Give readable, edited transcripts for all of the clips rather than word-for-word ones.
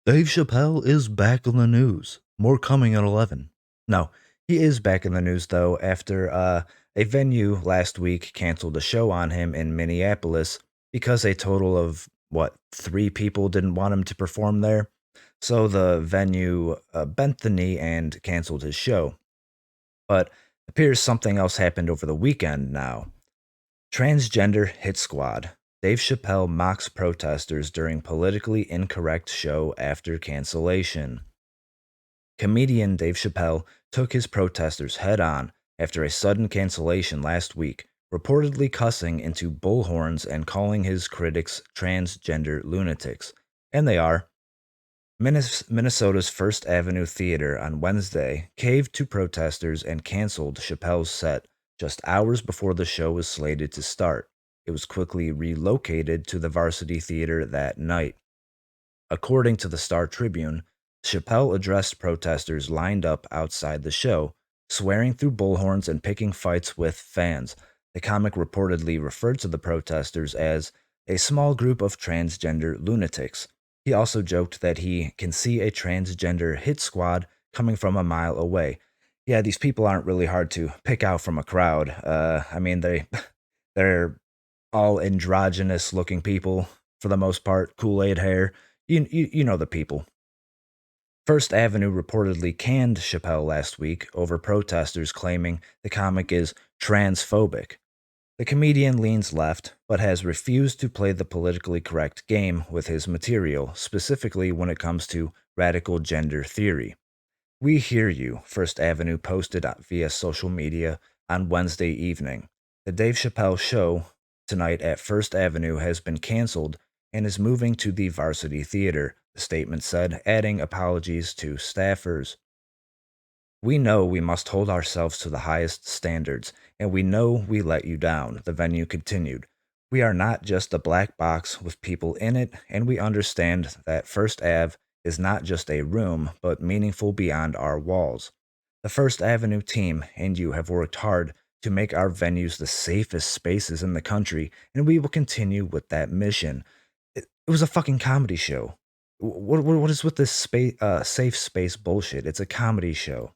Dave Chappelle is back on the news. More coming at 11. No, he is back in the news though after a venue last week canceled a show on him in Minneapolis because a total of what, 3 people didn't want him to perform there. So the venue bent the knee and canceled his show. But appears something else happened over the weekend now. Transgender hit squad. Dave Chappelle mocks protesters during politically incorrect show after cancellation. Comedian Dave Chappelle took his protesters head on after a sudden cancellation last week, reportedly cussing into bullhorns and calling his critics transgender lunatics. And they are. Minnesota's First Avenue Theater on Wednesday caved to protesters and canceled Chappelle's set just hours before the show was slated to start. It was quickly relocated to the Varsity Theater that night. According to the Star Tribune, Chappelle addressed protesters lined up outside the show, swearing through bullhorns and picking fights with fans. The comic reportedly referred to the protesters as a small group of transgender lunatics. He also joked that he can see a transgender hit squad coming from a mile away. Yeah, these people aren't really hard to pick out from a crowd. I mean, they're all androgynous looking people for the most part, Kool-Aid hair. You know the people. First Avenue reportedly canned Chappelle last week over protesters claiming the comic is transphobic. The comedian leans left, but has refused to play the politically correct game with his material, specifically when it comes to radical gender theory. We hear you, First Avenue posted via social media on Wednesday evening. The Dave Chappelle show tonight at First Avenue has been canceled and is moving to the Varsity Theater, the statement said, adding apologies to staffers. We know we must hold ourselves to the highest standards, and we know we let you down, the venue continued. We are not just a black box with people in it, and we understand that First Ave is not just a room, but meaningful beyond our walls. The First Avenue team and you have worked hard to make our venues the safest spaces in the country, and we will continue with that mission. It was a fucking comedy show. What is with this safe space bullshit? It's a comedy show.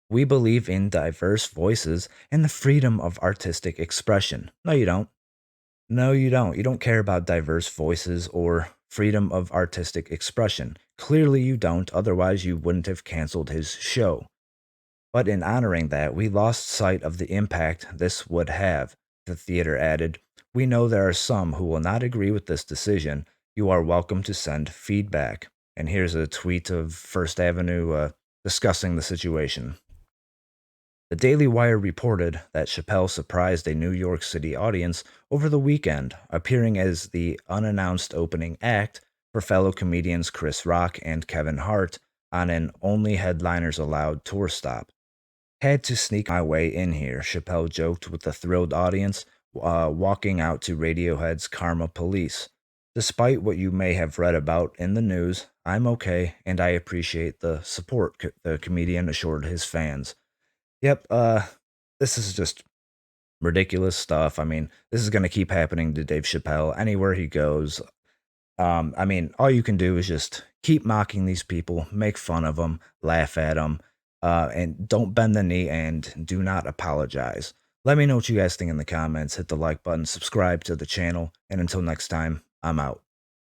We believe in diverse voices and the freedom of artistic expression. No, you don't. No, you don't. You don't care about diverse voices or freedom of artistic expression. Clearly, you don't, otherwise, you wouldn't have canceled his show. But in honoring that, we lost sight of the impact this would have. The theater added, we know there are some who will not agree with this decision. You are welcome to send feedback. And here's a tweet of First Avenue discussing the situation. The Daily Wire reported that Chappelle surprised a New York City audience over the weekend, appearing as the unannounced opening act for fellow comedians Chris Rock and Kevin Hart on an Only Headliners Allowed tour stop. Had to sneak my way in here, Chappelle joked with the thrilled audience, walking out to Radiohead's Karma Police. Despite what you may have read about in the news, I'm okay and I appreciate the support, the comedian assured his fans. Yep, this is just ridiculous stuff. I mean, this is going to keep happening to Dave Chappelle anywhere he goes. I mean, all you can do is just keep mocking these people, make fun of them, laugh at them, and don't bend the knee and do not apologize. Let me know what you guys think in the comments. Hit the like button, subscribe to the channel, and until next time, I'm out.